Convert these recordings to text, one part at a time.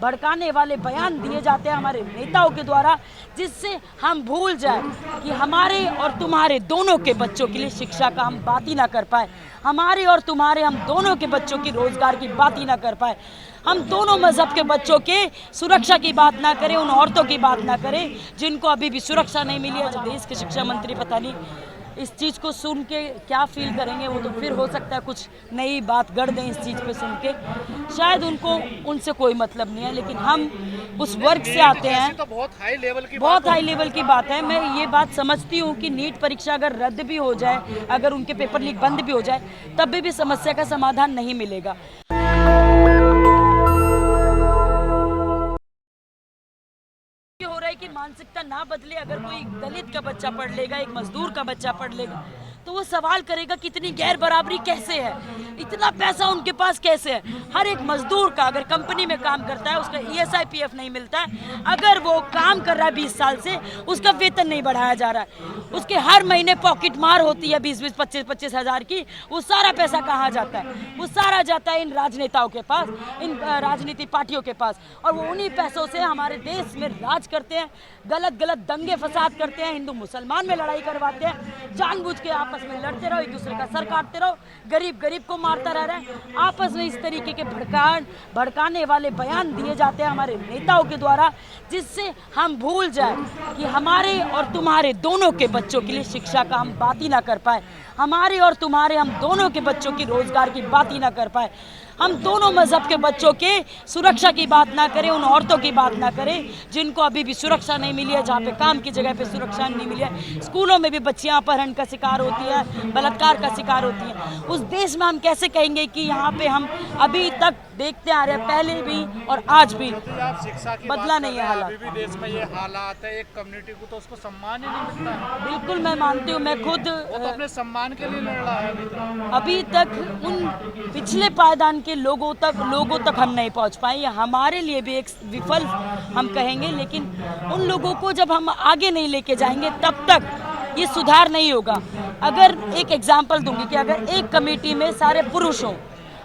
भड़काने वाले बयान दिए जाते हैं हमारे नेताओं के द्वारा, जिससे हम भूल जाए कि हमारे और तुम्हारे दोनों के बच्चों के लिए शिक्षा का हम बात ही ना कर पाए, हमारे और तुम्हारे हम दोनों के बच्चों की रोजगार की बात ही ना कर पाए, हम दोनों मजहब के बच्चों के सुरक्षा की बात ना करें, उन औरतों की बात ना करें जिनको अभी भी सुरक्षा नहीं मिली है। देश के शिक्षा मंत्री पता नहीं इस चीज़ को सुन के क्या फील करेंगे, वो तो फिर हो सकता है कुछ नई बात गढ़ दें इस चीज़ पे सुन के, शायद उनको उनसे कोई मतलब नहीं है। लेकिन हम उस वर्ग से आते हैं, तो बहुत हाई लेवल की बात है। मैं ये बात समझती हूँ कि नीट परीक्षा अगर रद्द भी हो जाए, अगर उनके पेपर लीक बंद भी हो जाए, तब भी समस्या का समाधान नहीं मिलेगा। हो रहा है कि मानसिकता ना बदले, अगर कोई दलित का बच्चा पढ़ लेगा, एक मजदूर का बच्चा पढ़ लेगा, तो वो सवाल करेगा कि इतनी गैर बराबरी कैसे है, इतना पैसा उनके पास कैसे है। हर एक मजदूर का अगर कंपनी में काम करता है, उसका ESI PF नहीं मिलता है, अगर वो काम कर रहा है 20 साल से, उसका वेतन नहीं बढ़ाया जा रहा है, उसके हर महीने पॉकेट मार होती है 20-20, 25-25 हज़ार की, वो सारा पैसा कहाँ जाता है? वो सारा जाता है इन राजनेताओं के पास, इन राजनीतिक पार्टियों के पास, और वो उन्हीं पैसों से हमारे देश में राज करते हैं, गलत दंगे फसाद करते हैं, हिंदू मुसलमान में लड़ाई करवाते हैं, जानबूझ के आपस में लड़ते रहो, एक दूसरे का सर काटते रहो, गरीब को मारता रह रहा है। आपस में इस तरीके के भड़काने वाले बयान दिए जाते हैं हमारे नेताओं के द्वारा, जिससे हम भूल जाए कि हमारे और तुम्हारे दोनों के बच्चों के लिए शिक्षा का हम बात ही ना कर पाए, हमारे और तुम्हारे हम दोनों के बच्चों की रोजगार की बात ही ना कर पाए, हम दोनों मजहब के बच्चों के सुरक्षा की बात ना करें, उन औरतों की बात ना करें जिनको अभी भी सुरक्षा नहीं मिली है, जहाँ पे काम की जगह पे सुरक्षा नहीं मिली है। स्कूलों में भी बच्चियाँ अपहरण का शिकार होती है, बलात्कार का शिकार होती हैं। उस देश में हम कैसे कहेंगे कि यहाँ पे हम अभी तक देखते आ रहे हैं, पहले भी और आज भी बदला नहीं है हालात। अभी भी देश में ये हालात है, एक कम्युनिटी को तो उसको सम्मान ही नहीं मिलता है। बिल्कुल, मैं मानती हूँ, मैं खुद वो तो अपने सम्मान के लिए लड़ रहा है। अभी तक उन पिछले पायदान के लोगों तक हम नहीं पहुंच पाए, ये हमारे लिए भी एक विफल हम कहेंगे। लेकिन उन लोगों को जब हम आगे नहीं लेके जाएंगे, तब तक ये सुधार नहीं होगा। अगर एक एग्जांपल दूंगी कि अगर एक कमेटी में सारे पुरुष हों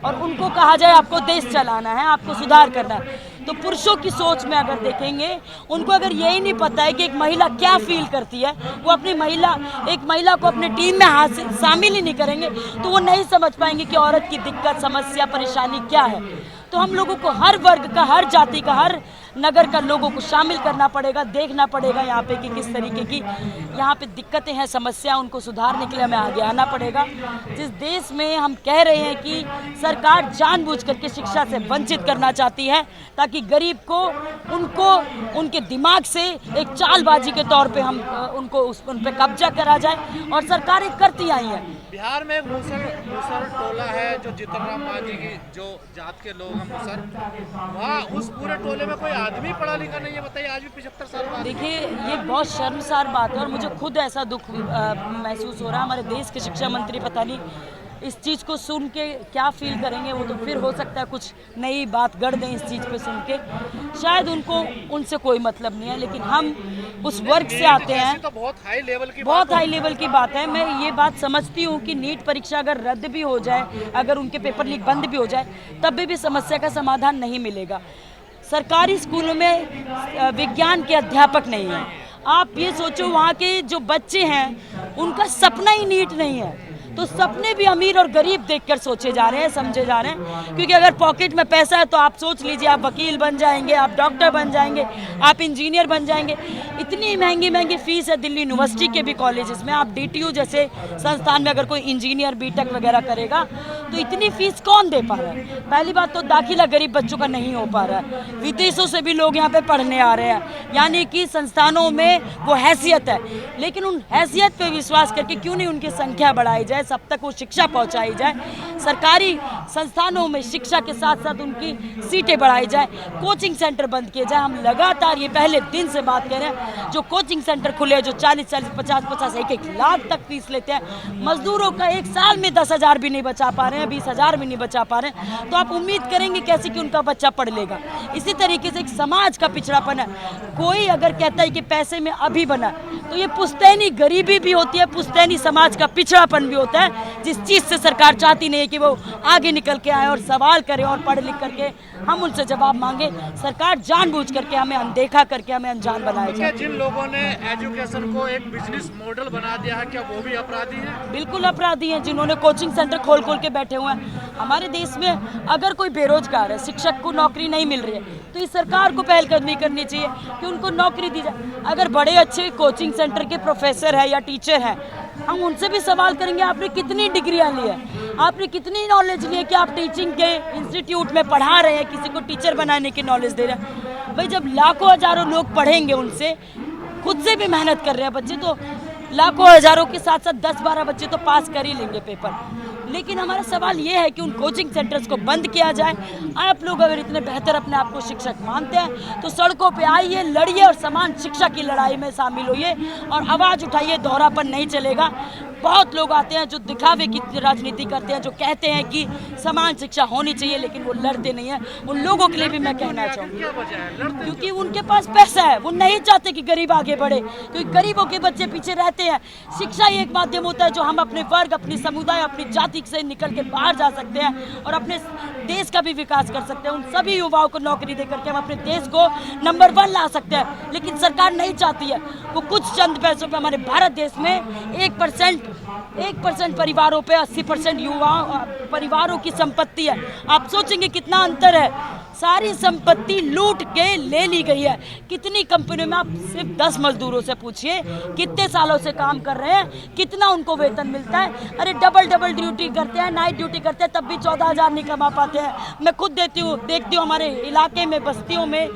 और उनको कहा जाए आपको देश चलाना है, आपको सुधार करना है, तो पुरुषों की सोच में अगर देखेंगे, उनको अगर यही नहीं पता है कि एक महिला क्या फील करती है, वो अपनी एक महिला को अपने टीम में शामिल ही नहीं करेंगे, तो वो नहीं समझ पाएंगे कि औरत की दिक्कत, समस्या, परेशानी क्या है। तो हम लोगों को हर वर्ग का, हर जाति का, हर नगर का लोगों को शामिल करना पड़ेगा, देखना पड़ेगा यहाँ पे कि किस तरीके की यहाँ पे दिक्कतें हैं, समस्या, उनको सुधारने के लिए हमें आगे आना पड़ेगा। जिस देश में हम कह रहे हैं कि सरकार जानबूझ करके शिक्षा से वंचित करना चाहती है, ताकि गरीब को उनके दिमाग से एक चालबाजी के तौर पे हम उन पे कब्जा करा जाए, और सरकारें करती आई हैं। बिहार में एक मुसर टोला है, जो जीतन राम मांझी की जो जात के लोग हैं मुसर, वहाँ उस पूरे टोले में कोई आदमी पढ़ा लिखा नहीं है। बताइए, आज भी 75 साल बाद। देखिए, ये बहुत शर्मसार बात है और मुझे खुद ऐसा दुख महसूस हो रहा है। हमारे देश के शिक्षा मंत्री पता नहीं इस चीज़ को सुन के क्या फील करेंगे, वो तो फिर हो सकता है कुछ नई बात गढ़ दें इस चीज़ पे सुन के, शायद उनको उनसे कोई मतलब नहीं है। लेकिन हम उस वर्ग से आते हैं, तो बहुत हाई लेवल की बात है। मैं ये बात समझती हूँ कि नीट परीक्षा अगर रद्द भी हो जाए, अगर उनके पेपर लीक बंद भी हो जाए, तब भी समस्या का समाधान नहीं मिलेगा। सरकारी स्कूलों में विज्ञान के अध्यापक नहीं हैं। आप ये सोचो, वहाँ के जो बच्चे हैं उनका सपना ही नीट नहीं है, तो सपने भी अमीर और गरीब देखकर सोचे जा रहे हैं, समझे जा रहे हैं। क्योंकि अगर पॉकेट में पैसा है तो आप सोच लीजिए, आप वकील बन जाएंगे, आप डॉक्टर बन जाएंगे, आप इंजीनियर बन जाएंगे। इतनी महंगी फीस है दिल्ली यूनिवर्सिटी के भी कॉलेजेस में। आप DTU जैसे संस्थान में अगर कोई इंजीनियर BTech वगैरह करेगा तो इतनी फीस कौन दे पा रहा है? पहली बात तो दाखिला गरीब बच्चों का नहीं हो पा रहा है, विदेशों से भी लोग यहाँ पे पढ़ने आ रहे हैं, यानी कि संस्थानों में वो हैसियत है। लेकिन उन हैसियत पे विश्वास करके क्यों नहीं उनकी संख्या बढ़ाई जाए, सब तक वो शिक्षा पहुंचाई जाए, सरकारी संस्थानों में शिक्षा के साथ साथ उनकी सीटें बढ़ाई जाए, कोचिंग सेंटर बंद किए जाए। हम लगातार ये पहले दिन से बात कर रहे हैं, जो कोचिंग सेंटर खुले हैं, जो 40-40, 50-50, 1-1 लाख तक फीस लेते हैं, मजदूरों का एक साल में 10,000 भी नहीं बचा पा रहे हैं, 20,000 भी नहीं बचा पा रहे हैं, तो आप उम्मीद करेंगे कैसे कि उनका बच्चा पढ़ लेगा? इसी तरीके से एक समाज का पिछड़ापन है। कोई अगर कहता है कि पैसे में अभी बना, तो ये पुश्तैनी गरीबी भी होती है, पुश्तैनी समाज का पिछड़ापन भी होता है, जिस चीज़ से सरकार चाहती नहीं है कि वो आगे निकल के आए और सवाल करें और पढ़ लिख करके हम उनसे जवाब मांगे, सरकार जानबूझ करके हमें अनदेखा करके हमें अनजान बनाया क्या जाए। जिन लोगों ने एजुकेशन को एक बिजनेस मॉडल बना दिया है, क्या वो भी अपराधी हैं? बिल्कुल अपराधी हैं जिन्होंने कोचिंग सेंटर खोल खोल के बैठे हुए हैं। हमारे देश में अगर कोई बेरोजगार है, शिक्षक को नौकरी नहीं मिल रही है, तो इस सरकार को पहलकदमी करनी चाहिए कि उनको नौकरी दी जाए। अगर बड़े अच्छे कोचिंग सेंटर के प्रोफेसर है या टीचर हैं, हम उनसे भी सवाल करेंगे आपने कितनी डिग्रियां ली है, आपने कितनी नॉलेज ली है कि आप टीचिंग के इंस्टीट्यूट में पढ़ा रहे हैं, किसी को टीचर बनाने की नॉलेज दे रहे हैं। भाई जब लाखों हजारों लोग पढ़ेंगे उनसे, खुद से भी मेहनत कर रहे हैं बच्चे, तो लाखों हजारों के साथ साथ 10-12 बच्चे तो पास कर ही लेंगे पेपर। लेकिन हमारा सवाल ये है कि उन कोचिंग सेंटर्स को बंद किया जाए। आप लोग अगर इतने बेहतर अपने आप को शिक्षक मानते हैं तो सड़कों पे आइए, लड़िए और समान शिक्षा की लड़ाई में शामिल होइए और आवाज़ उठाइए। दोहरापन नहीं चलेगा। बहुत लोग आते हैं जो दिखावे की राजनीति करते हैं, जो कहते हैं कि समान शिक्षा होनी चाहिए, लेकिन वो लड़ते नहीं हैं। उन लोगों के लिए भी मैं कहना चाहूँगी, क्योंकि उनके पास पैसा है, वो नहीं चाहते कि गरीब आगे बढ़े, क्योंकि गरीबों के बच्चे पीछे रहते हैं। शिक्षा ही एक माध्यम होता है जो हम अपने वर्ग, अपनी समुदाय, अपनी जाति से निकल के बाहर जा सकते हैं और अपने देश का भी विकास कर सकते हैं। उन सभी युवाओं को नौकरी देकर के हम अपने देश को नंबर 1 ला सकते हैं, लेकिन सरकार नहीं चाहती है। वो कुछ चंद पैसों पे हमारे भारत देश में 1% परिवारों पे 80% युवा परिवारों की संपत्ति है। आप सोचेंगे कितना अंतर है। सारी संपत्ति लूट के ले ली गई है। कितनी कंपनियों में आप सिर्फ 10 मजदूरों से पूछिए कितने सालों से काम कर रहे हैं, कितना उनको वेतन मिलता है। अरे डबल ड्यूटी करते हैं, नाइट ड्यूटी करते हैं, तब भी 14,000 नहीं कमा पाते हैं। मैं खुद देखती हूँ हमारे इलाके में, बस्तियों में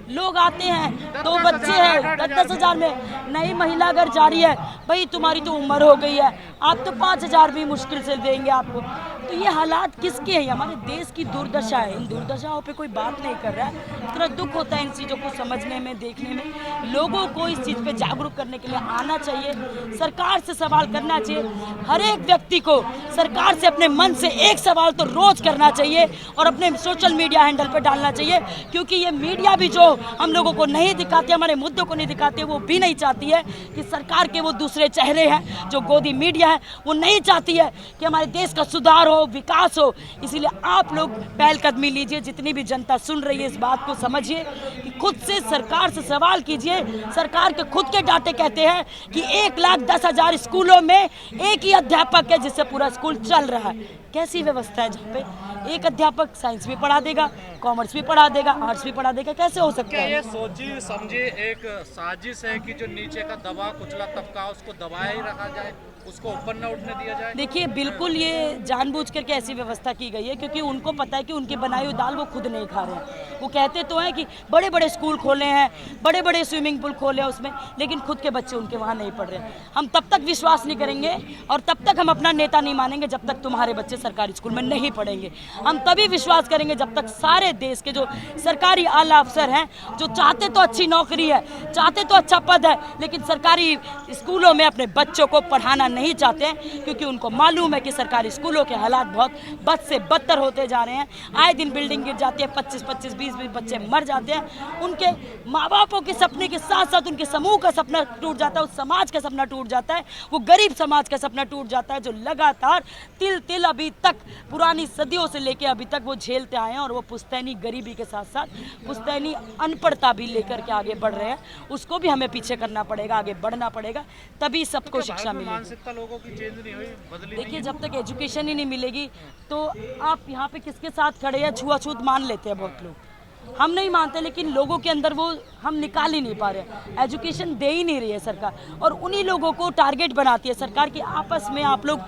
लोग आते हैं, 2 बच्चे हैं, 10,000 में नई महिला अगर जा रही है, भाई तुम्हारी तो उम्र हो गई है, आप तो 5,000 भी मुश्किल से देंगे आपको। तो ये हालात किसके हैं? हमारे देश की दुर्दशा है। इन दुर्दशाओं पे कोई बात नहीं कर रहा है। इतना दुख होता है इन चीज़ों को समझने में, देखने में। लोगों को इस चीज़ पे जागरूक करने के लिए आना चाहिए, सरकार से सवाल करना चाहिए। हर एक व्यक्ति को सरकार से अपने मन से एक सवाल तो रोज करना चाहिए और अपने सोशल मीडिया हैंडल पे डालना चाहिए, क्योंकि ये मीडिया भी जो हम लोगों को नहीं दिखाती, हमारे मुद्दों को नहीं दिखाती, वो भी नहीं चाहती है कि सरकार के वो दूसरे चेहरे हैं जो गोदी मीडिया है, वो नहीं चाहती है कि हमारे देश का सुधार हो, विकास हो। इसीलिए आप लोग पहलकदमी लीजिए। जितनी भी जनता सुन रही है इस बात को समझिए कि खुद से सरकार से सवाल कीजिए। सरकार के खुद के डाटे कहते हैं कि 1,10,000 स्कूलों में एक ही अध्यापक है जिससे पूरा स्कूल चल रहा है। कैसी व्यवस्था है जहाँ पे एक अध्यापक साइंस भी पढ़ा देगा, कॉमर्स भी पढ़ा देगा, आर्ट्स भी पढ़ा देगा? कैसे हो सकता क्या है? ये सोची समझी एक साजिश है कि जो नीचे का दबा कुचला तबका उसको दबाया ही रखा जाए, उसको ऊपर न उठने दिया जाए? देखिए, बिल्कुल ये जानबूझ करके ऐसी व्यवस्था की गई है, क्योंकि उनको पता है कि उनकी बनाई हुई दाल वो खुद नहीं खा रहे हैं। वो कहते तो हैं कि बड़े बड़े स्कूल खोले हैं, बड़े बड़े स्विमिंग पूल खोले हैं उसमें, लेकिन खुद के बच्चे उनके वहाँ नहीं पढ़ रहे हैं। हम तब तक विश्वास नहीं करेंगे और तब तक हम अपना नेता नहीं मानेंगे जब तक तुम्हारे बच्चे सरकारी स्कूल में नहीं पढ़ेंगे। हम तभी विश्वास करेंगे जब तक सारे देश के जो सरकारी आला अफसर हैं, जो चाहते तो अच्छी नौकरी है, चाहते तो अच्छा पद है, लेकिन सरकारी स्कूलों में अपने बच्चों को पढ़ाना नहीं चाहते हैं, क्योंकि उनको मालूम है कि सरकारी स्कूलों के हालात बहुत बद से बदतर होते जा रहे हैं। आए दिन बिल्डिंग गिर जाती है, 25-25, 20-20 बच्चे मर जाते हैं। उनके माँ बापों के सपने के साथ साथ उनके समूह का सपना टूट जाता है, उस समाज का सपना टूट जाता है, वो गरीब समाज का सपना टूट जाता है, जो लगातार तिल तिल अभी तक पुरानी सदियों से लेके अभी तक वो झेलते आए हैं। और वो पुश्तैनी गरीबी के साथ साथ पुश्तैनी अनपढ़ता भी लेकर के आगे बढ़ रहे हैं। उसको भी हमें पीछे करना पड़ेगा, आगे बढ़ना पड़ेगा, तभी सबको शिक्षा मिलेगी। मानसिकता लोगों की चेंज नहीं हुई, बदली नहीं? देखिए, जब तक एजुकेशन ही नहीं मिलेगी तो आप यहाँ पे किसके साथ खड़े हैं? छुआछूत मान लेते हैं बहुत लोग, हम नहीं मानते, लेकिन लोगों के अंदर वो हम निकाल ही नहीं पा रहे। एजुकेशन दे ही नहीं रही है सरकार, और उन्हीं लोगों को टारगेट बनाती है सरकार की आपस में आप लोग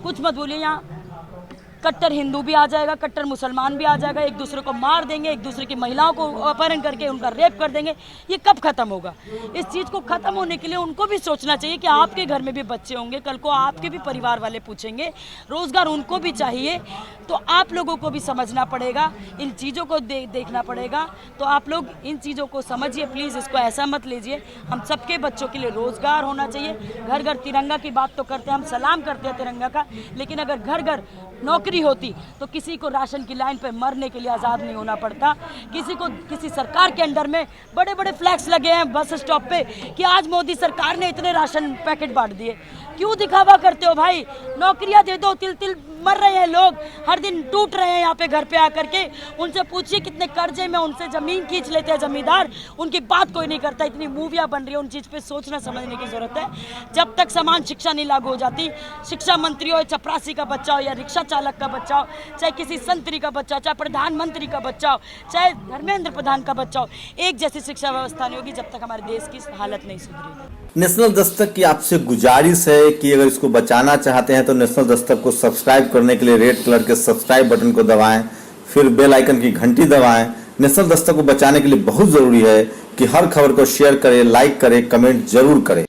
कुछ मत बोलिए। यहाँ कट्टर हिंदू भी आ जाएगा, कट्टर मुसलमान भी आ जाएगा, एक दूसरे को मार देंगे, एक दूसरे की महिलाओं को अपहरण करके उनका रेप कर देंगे। ये कब खत्म होगा? इस चीज़ को ख़त्म होने के लिए उनको भी सोचना चाहिए कि आपके घर में भी बच्चे होंगे, कल को आपके भी परिवार वाले पूछेंगे, रोज़गार उनको भी चाहिए। तो आप लोगों को भी समझना पड़ेगा, इन चीज़ों को देखना पड़ेगा। तो आप लोग इन चीज़ों को समझिए प्लीज़, इसको ऐसा मत लीजिए। हम सबके बच्चों के लिए रोज़गार होना चाहिए। घर घर तिरंगा की बात तो करते हैं, हम सलाम करते हैं तिरंगा का, लेकिन अगर घर घर नौकरी होती तो किसी को राशन की लाइन पे मरने के लिए आज़ाद नहीं होना पड़ता। किसी को किसी सरकार के अंडर में बड़े बड़े फ्लैग्स लगे हैं बस स्टॉप पे कि आज मोदी सरकार ने इतने राशन पैकेट बांट दिए। क्यों दिखावा करते हो भाई? नौकरियां दे दो। तिल तिल मर रहे हैं लोग, हर दिन टूट रहे हैं यहाँ पे घर पे आकर के। उनसे पूछिए कितने कर्जे में उनसे ज़मीन खींच लेते हैं जमींदार, उनकी बात कोई नहीं करता। इतनी मूवियाँ बन रही है, उन चीज़ पे सोचना समझने की ज़रूरत है। जब तक समान शिक्षा नहीं लागू हो जाती, शिक्षा मंत्री हो, चपरासी का बच्चा हो या रिक्शा चालक का बच्चा हो, चाहे किसी संतरी का बच्चा हो, चाहे प्रधानमंत्री का बच्चा हो, चाहे धर्मेंद्र प्रधान का बच्चा हो, एक जैसी शिक्षा व्यवस्था नहीं होगी जब तक हमारे देश की हालत नहीं सुधरेगी। नेशनल दस्तक की आपसे गुजारिश है कि अगर इसको बचाना चाहते हैं तो नेशनल दस्तक को सब्सक्राइब करने के लिए रेड कलर के सब्सक्राइब बटन को दबाएं, फिर बेल आइकन की घंटी दबाएं। नेशनल दस्तक को बचाने के लिए बहुत जरूरी है कि हर खबर को शेयर करें, लाइक करें, कमेंट जरूर करें।